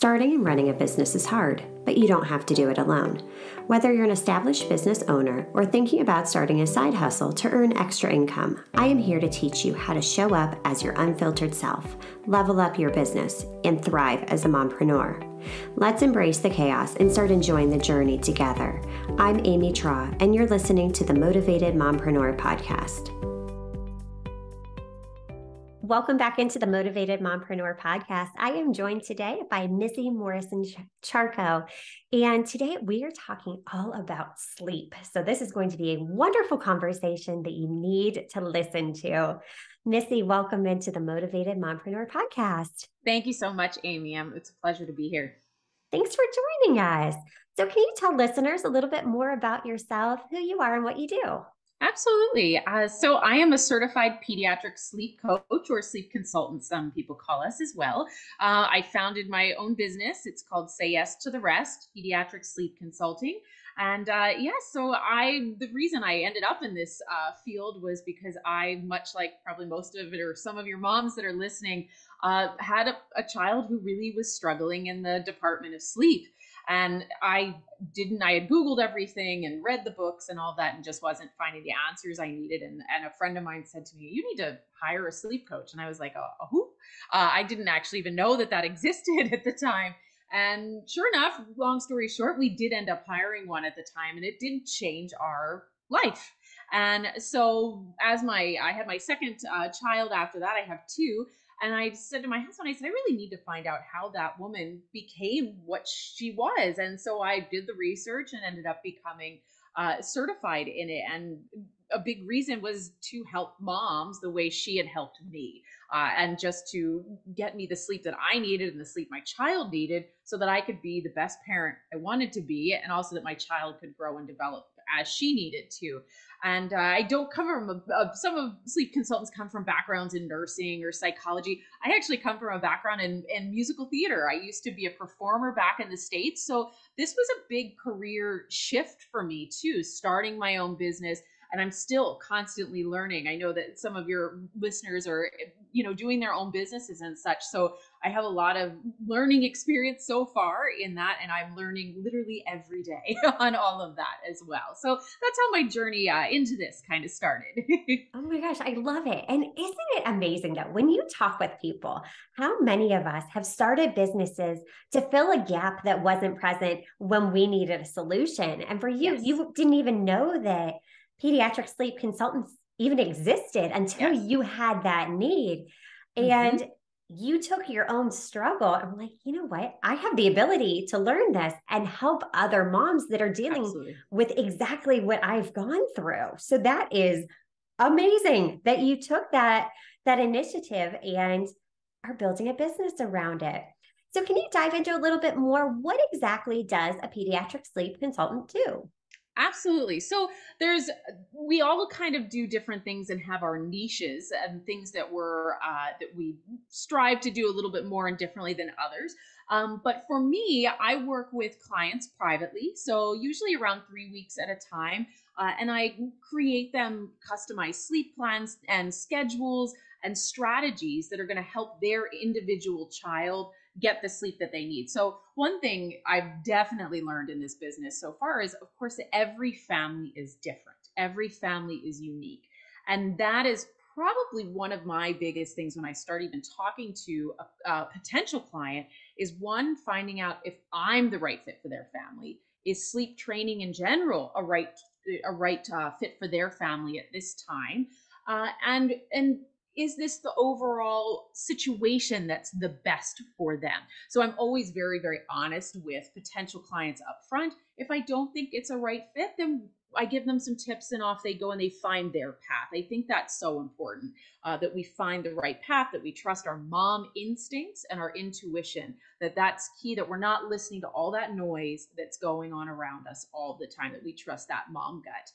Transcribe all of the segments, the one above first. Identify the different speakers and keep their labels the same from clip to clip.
Speaker 1: Starting and running a business is hard, but you don't have to do it alone. Whether you're an established business owner or thinking about starting a side hustle to earn extra income, I am here to teach you how to show up as your unfiltered self, level up your business, and thrive as a mompreneur. Let's embrace the chaos and start enjoying the journey together. I'm Amy Traw, and you're listening to the Motivated Mompreneur Podcast. Welcome back into the Motivated Mompreneur Podcast. I am joined today by Missy Morrison Charko, and today we are talking all about sleep. So this is going to be a wonderful conversation that you need to listen to. Missy, welcome into the Motivated Mompreneur Podcast.
Speaker 2: Thank you so much, Amy. It's a pleasure to be here.
Speaker 1: Thanks for joining us. So can you tell listeners a little bit more about yourself, who you are, and what you do?
Speaker 2: Absolutely. So I am a certified pediatric sleep coach or sleep consultant, some people call us as well. I founded my own business. It's called Say Yes to the Rest, Pediatric Sleep Consulting. And so the reason I ended up in this field was because I, much like probably most of it or some of your moms that are listening, had a child who really was struggling in the department of sleep. And I had Googled everything and read the books and all that and just wasn't finding the answers I needed. And a friend of mine said to me, you need to hire a sleep coach. And I was like, who? I didn't actually even know that existed at the time. And sure enough, long story short, we did end up hiring one at the time, and it did change our life. And so I had my second child after that. I have two. And I said to my husband, I really need to find out how that woman became what she was. And so I did the research and ended up becoming certified in it. And a big reason was to help moms the way she had helped me, and just to get me the sleep that I needed and the sleep my child needed so that I could be the best parent I wanted to be, and also that my child could grow and develop as she needed to. And I don't come from some of sleep consultants come from backgrounds in nursing or psychology. I actually come from a background in musical theater. I used to be a performer back in the States. So this was a big career shift for me too, starting my own business. And I'm still constantly learning. I know that some of your listeners are, doing their own businesses and such. So I have a lot of learning experience so far in that. And I'm learning literally every day on all of that as well. So that's how my journey into this kind of started.
Speaker 1: Oh my gosh, I love it. And isn't it amazing that when you talk with people, how many of us have started businesses to fill a gap that wasn't present when we needed a solution? And for you,
Speaker 2: Yes.
Speaker 1: You didn't even know that pediatric sleep consultants even existed until you had that need. And you took your own struggle and like, you know what? I have the ability to learn this and help other moms that are dealing with exactly what I've gone through. So that is amazing that you took that initiative and are building a business around it. So can you dive into a little bit more? What exactly does a pediatric sleep consultant do?
Speaker 2: Absolutely. So we all kind of do different things and have our niches and things that we strive to do a little bit more and differently than others. But for me, I work with clients privately. So usually around 3 weeks at a time. And I create them customized sleep plans and schedules and strategies that are going to help their individual child get the sleep that they need. So one thing I've definitely learned in this business so far is, of course, that every family is different. Every family is unique. And that is probably one of my biggest things when I start even talking to a potential client is one, finding out if I'm the right fit for their family. Is sleep training in general a right fit for their family at this time? And is this the overall situation that's the best for them? So I'm always very, very honest with potential clients up front. If I don't think it's a right fit, then I give them some tips and off they go and they find their path. I think that's so important, that we find the right path, that we trust our mom instincts and our intuition, that's key, that we're not listening to all that noise that's going on around us all the time, that we trust that mom gut.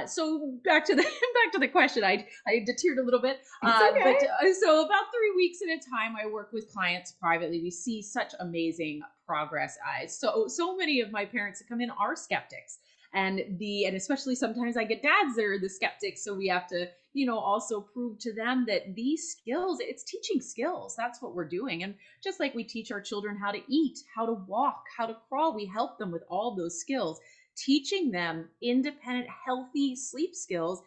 Speaker 2: So back to the question, I deterred a little bit.
Speaker 1: Okay.
Speaker 2: So about 3 weeks at a time, I work with clients privately. We see such amazing progress. So many of my parents that come in are skeptics. And especially sometimes I get dads that are the skeptics. So we have to, also prove to them that these skills, it's teaching skills. That's what we're doing. And just like we teach our children how to eat, how to walk, how to crawl, we help them with all those skills. Teaching them independent, healthy sleep skills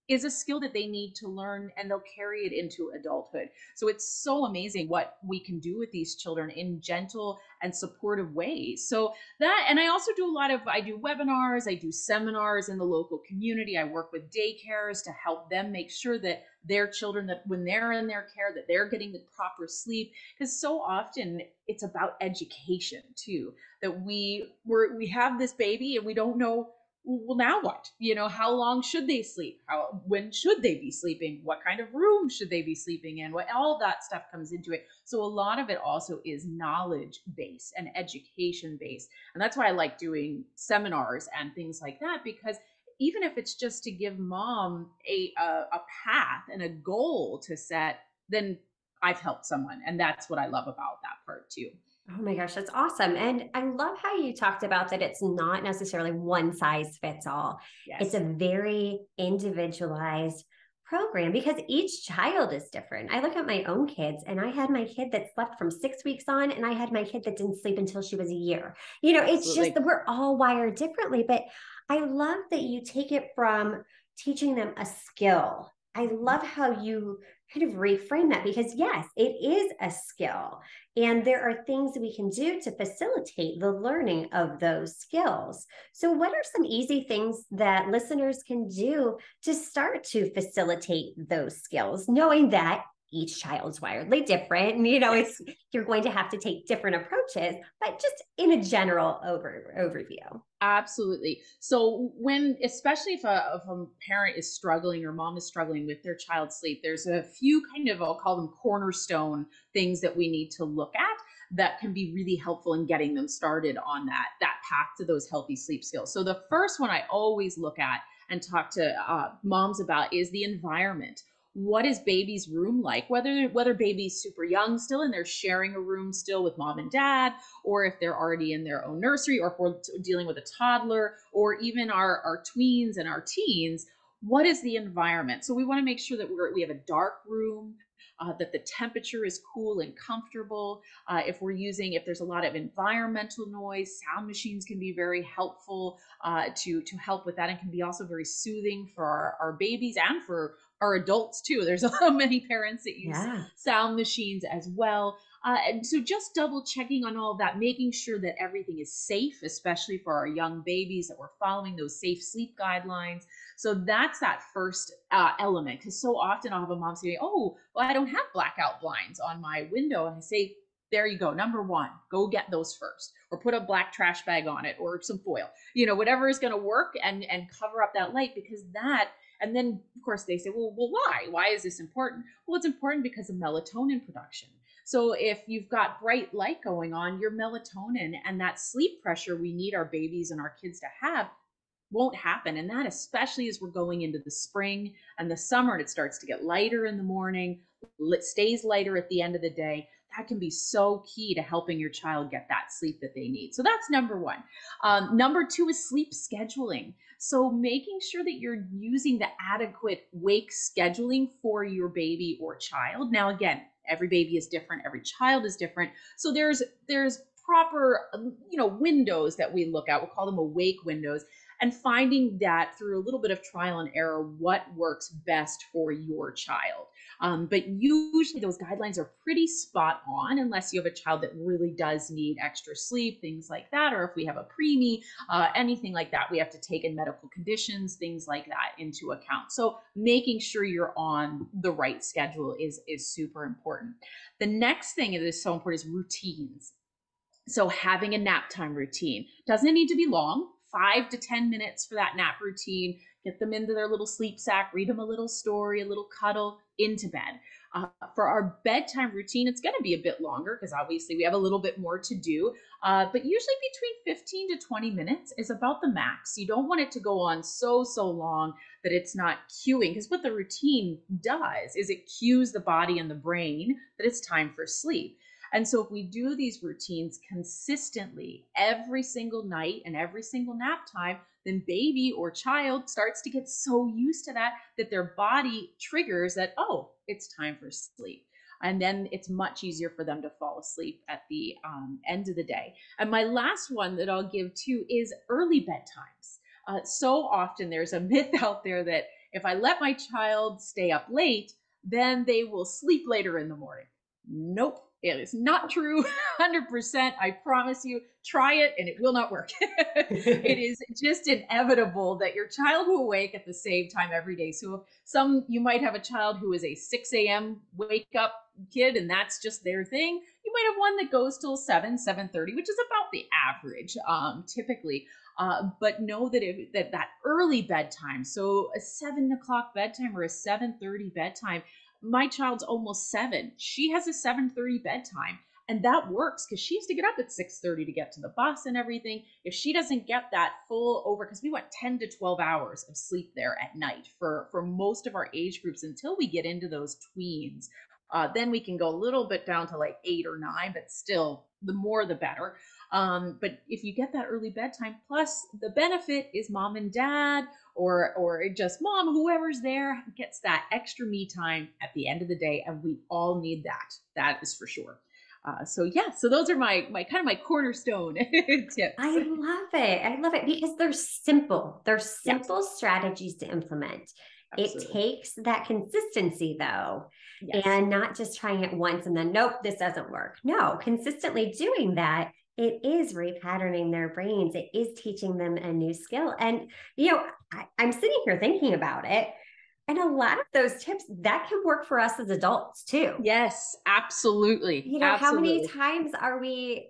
Speaker 2: is a skill that they need to learn, and they'll carry it into adulthood. So it's so amazing what we can do with these children in gentle and supportive ways. So that, and I also do I do webinars, I do seminars in the local community. I work with daycares to help them make sure that their children, that when they're in their care, that they're getting the proper sleep. Because so often it's about education too, that we have this baby and we don't know, well, now what? How long should they sleep? When should they be sleeping? What kind of room should they be sleeping in? All that stuff comes into it. So a lot of it also is knowledge based and education based. And that's why I like doing seminars and things like that, because even if it's just to give mom a path and a goal to set, then I've helped someone. And that's what I love about that part too.
Speaker 1: Oh my gosh, that's awesome. And I love how you talked about that it's not necessarily one size fits all. It's
Speaker 2: Yes.
Speaker 1: a very individualized program because each child is different. I look at my own kids, and I had my kid that slept from 6 weeks on, and I had my kid that didn't sleep until she was a year. It's just
Speaker 2: Absolutely.
Speaker 1: that we're all wired differently. But I love that you take it from teaching them a skill. I love how you kind of reframe that, because yes, it is a skill. And there are things that we can do to facilitate the learning of those skills. So, what are some easy things that listeners can do to start to facilitate those skills, knowing that each child's wildly different? And,
Speaker 2: Yes.
Speaker 1: you're going to have to take different approaches, but just in a general overview.
Speaker 2: Absolutely. So especially if a parent is struggling or mom is struggling with their child's sleep, there's a few kind of, I'll call them cornerstone things that we need to look at that can be really helpful in getting them started on that path to those healthy sleep skills. So the first one I always look at and talk to moms about is the environment. What is baby's room like? Whether baby's super young still and they're sharing a room still with mom and dad, or if they're already in their own nursery, or if we're dealing with a toddler, or even our tweens and our teens, what is the environment? So we want to make sure that we have a dark room, that the temperature is cool and comfortable. If there's a lot of environmental noise, sound machines can be very helpful to help with that, and can be also very soothing for our babies and for our adults too. There's many parents that use
Speaker 1: Yeah.
Speaker 2: sound machines as well. And so just double checking on all of that, making sure that everything is safe, especially for our young babies, that we're following those safe sleep guidelines. So that's that first element. Because so often I'll have a mom say, oh, well, I don't have blackout blinds on my window. And I say, there you go. Number one, go get those first, or put a black trash bag on it, or some foil, whatever is going to work, and cover up that light, because that. And then, of course, they say, well, why? Why is this important? Well, it's important because of melatonin production. So if you've got bright light going on, your melatonin and that sleep pressure we need our babies and our kids to have won't happen. And that, especially as we're going into the spring and the summer, and it starts to get lighter in the morning, it stays lighter at the end of the day. That can be so key to helping your child get that sleep that they need. So that's number one. Number two is sleep scheduling. So making sure that you're using the adequate wake scheduling for your baby or child. Now, again, every baby is different, every child is different. So there's proper windows that we look at. We'll call them awake windows, and finding that through a little bit of trial and error what works best for your child. But usually those guidelines are pretty spot on, unless you have a child that really does need extra sleep, things like that, or if we have a preemie, anything like that, we have to take in medical conditions, things like that into account. So making sure you're on the right schedule is super important. The next thing that is so important is routines. So having a nap time routine doesn't need to be long, 5 to 10 minutes for that nap routine. Get them into their little sleep sack, read them a little story, a little cuddle, into bed. For our bedtime routine, it's going to be a bit longer because obviously we have a little bit more to do. But usually between 15 to 20 minutes is about the max. You don't want it to go on so long that it's not cueing, because what the routine does is it cues the body and the brain that it's time for sleep. And so if we do these routines consistently every single night and every single nap time, then baby or child starts to get so used to that that their body triggers that, oh, it's time for sleep. And then it's much easier for them to fall asleep at the end of the day. And my last one that I'll give too is early bedtimes. So often there's a myth out there that if I let my child stay up late, then they will sleep later in the morning. Nope, it is not true. 100%. I promise you, try it and it will not work. It is just inevitable that your child will wake at the same time every day. So you might have a child who is a 6 a.m. wake up kid and that's just their thing. You might have one that goes till 7:30, which is about the average typically. But know that that early bedtime, so a 7 o'clock bedtime or a 7:30 bedtime. My child's almost 7. She has a 7:30 bedtime. And that works because she has to get up at 6:30 to get to the bus and everything. If she doesn't get that full over, because we want 10 to 12 hours of sleep there at night for most of our age groups until we get into those tweens. Then we can go a little bit down to like 8 or 9, but still the more the better. But if you get that early bedtime, plus the benefit is mom and dad or just mom, whoever's there gets that extra me time at the end of the day. And we all need that. That is for sure. So those are my kind of my cornerstone tips.
Speaker 1: I love it. I love it because they're simple. They're simple
Speaker 2: Yes.
Speaker 1: strategies to implement.
Speaker 2: Absolutely.
Speaker 1: It takes that consistency though,
Speaker 2: Yes.
Speaker 1: and not just trying it once and then, nope, this doesn't work. No, consistently doing that, it is repatterning their brains. It is teaching them a new skill. And, I'm sitting here thinking about it. And a lot of those tips that can work for us as adults too.
Speaker 2: Yes, absolutely.
Speaker 1: How many
Speaker 2: Absolutely.
Speaker 1: times are we,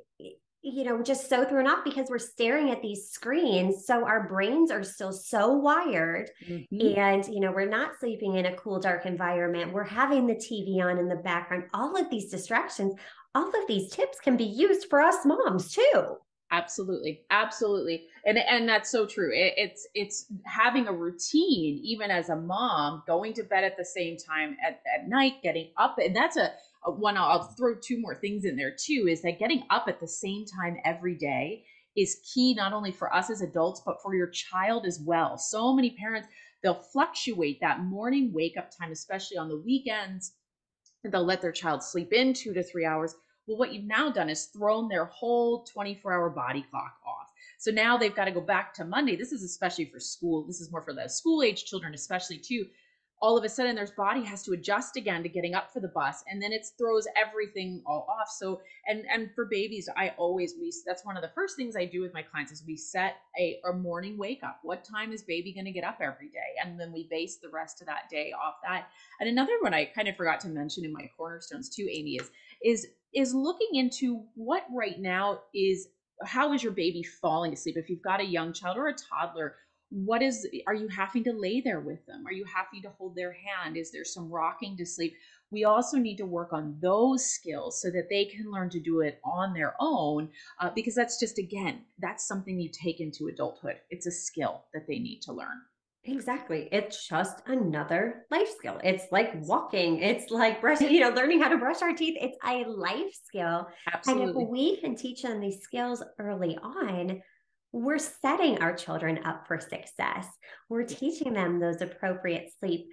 Speaker 1: just so thrown off because we're staring at these screens? So our brains are still so wired.
Speaker 2: Mm-hmm.
Speaker 1: And, we're not sleeping in a cool, dark environment. We're having the TV on in the background. All of these distractions, all of these tips can be used for us moms too.
Speaker 2: Absolutely. Absolutely. And that's so true. It's having a routine, even as a mom, going to bed at the same time at night, getting up. And that's a one, I'll throw two more things in there too, is that getting up at the same time every day is key, not only for us as adults, but for your child as well. So many parents, they'll fluctuate that morning wake up time, especially on the weekends. They'll let their child sleep in 2 to 3 hours. Well, what you've now done is thrown their whole 24-hour body clock off. So now they've got to go back to Monday. This is especially for school. This is more for the school age children, especially too. All of a sudden, their body has to adjust again to getting up for the bus, and then it throws everything all off. So, and for babies, that's one of the first things I do with my clients is we set a morning wake up. What time is baby going to get up every day? And then we base the rest of that day off that. And another one I kind of forgot to mention in my cornerstones too, Amy, is looking into what right now is, how is your baby falling asleep? If you've got a young child or a toddler, are you having to lay there with them? Are you having to hold their hand? Is there some rocking to sleep? We also need to work on those skills so that they can learn to do it on their own, because that's just, again, that's something you take into adulthood. It's a skill that they need to learn.
Speaker 1: Exactly. It's just another life skill. It's like walking. It's like brushing, learning how to brush our teeth. It's a life skill. And if
Speaker 2: Absolutely.
Speaker 1: we can teach them these skills early on, we're setting our children up for success. We're teaching them those appropriate sleep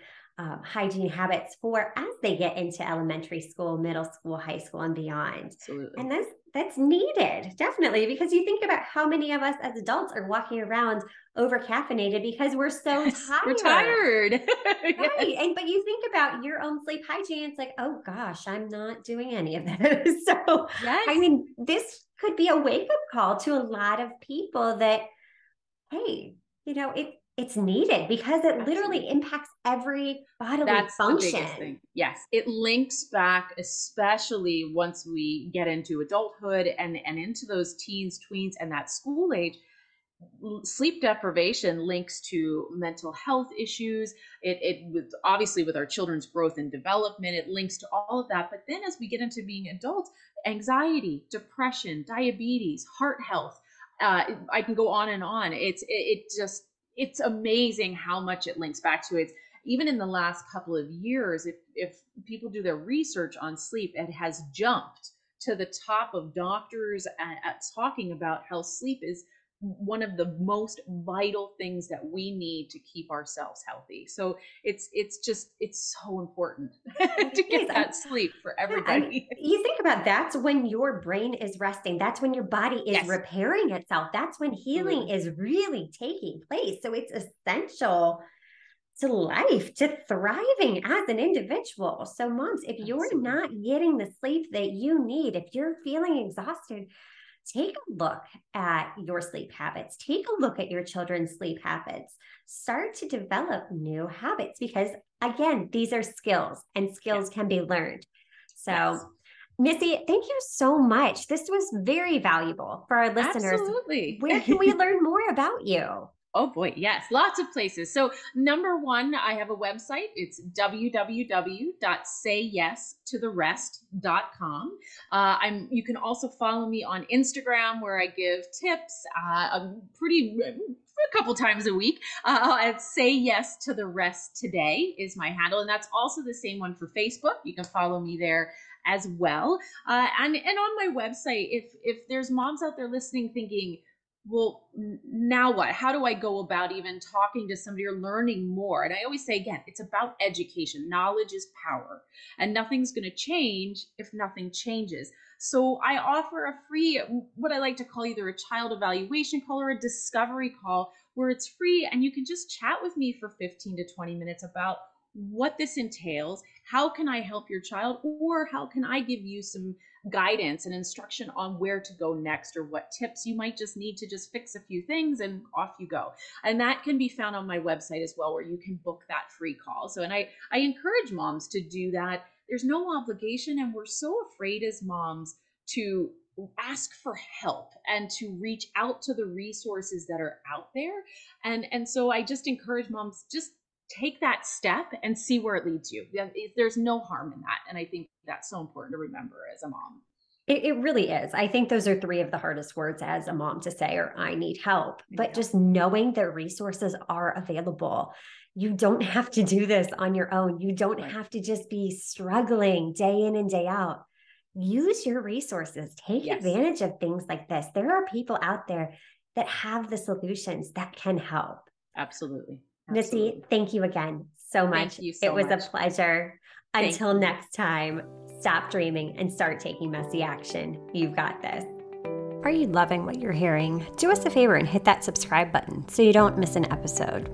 Speaker 1: hygiene habits for as they get into elementary school, middle school, high school, and beyond.
Speaker 2: Absolutely.
Speaker 1: And that's needed, definitely, because you think about how many of us as adults are walking around over caffeinated because we're so
Speaker 2: Yes, we're
Speaker 1: tired.
Speaker 2: tired.
Speaker 1: Right.
Speaker 2: Yes.
Speaker 1: But you think about your own sleep hygiene, it's like, oh gosh, I'm not doing any of this. So I
Speaker 2: Yes.
Speaker 1: mean, this could be a wake-up call to a lot of people that, hey, it's needed because it literally
Speaker 2: Absolutely.
Speaker 1: impacts every bodily
Speaker 2: That's the biggest
Speaker 1: function.
Speaker 2: thing. Yes, it links back, especially once we get into adulthood and into those teens, tweens, and that school age. Sleep deprivation links to mental health issues. It with obviously with our children's growth and development, it links to all of that. But then as we get into being adults, anxiety, depression, diabetes, heart health, I can go on and on. It's amazing how much it links back to it. Even in the last couple of years, if people do their research on sleep, it has jumped to the top of doctors at talking about how sleep is one of the most vital things that we need to keep ourselves healthy. So it's so important to get that sleep for everybody.
Speaker 1: You think about that's when your brain is resting. That's when your body is repairing itself. That's when healing is really taking place. So it's essential to life, to thriving as an individual. So moms, if you're not getting the sleep that you need, if you're feeling exhausted, take a look at your sleep habits. Take a look at your children's sleep habits. Start to develop new habits because, again, these are skills and skills can be learned. So, Missy, thank you so much. This was very valuable for our listeners.
Speaker 2: Absolutely.
Speaker 1: Where can we learn more about you?
Speaker 2: Oh boy, yes, lots of places. So number one, I have a website. It's www.sayyestotherest.com. You can also follow me on Instagram where I give tips a couple times a week. At Say Yes to the Rest Today is my handle. And that's also the same one for Facebook. You can follow me there as well. And on my website, if there's moms out there listening thinking, well, now what? How do I go about even talking to somebody or learning more? And I always say, again, it's about education. Knowledge is power, and nothing's going to change if nothing changes. So I offer a free, what I like to call either a child evaluation call or a discovery call, where it's free and you can just chat with me for 15 to 20 minutes about what this entails. How can I help your child, or how can I give you some guidance and instruction on where to go next, or what tips you might just need to just fix a few things and off you go. And that can be found on my website as well, where you can book that free call. So, and I encourage moms to do that. There's no obligation, and we're so afraid as moms to ask for help and to reach out to the resources that are out there. And so I just encourage moms, just take that step and see where it leads you. There's no harm in that. And I think that's so important to remember as a mom.
Speaker 1: It really is. I think those are three of the hardest words as a mom to say, or I need help. But just knowing that resources are available. You don't have to do this on your own. You don't have to just be struggling day in and day out. Use your resources. Take advantage of things like this. There are people out there that have the solutions that can help.
Speaker 2: Absolutely.
Speaker 1: Missy, thank you again so much.
Speaker 2: Thank you so
Speaker 1: much. It was
Speaker 2: much.
Speaker 1: a pleasure. Until next time, stop dreaming and start taking messy action. You've got this. Are you loving what you're hearing? Do us a favor and hit that subscribe button so you don't miss an episode.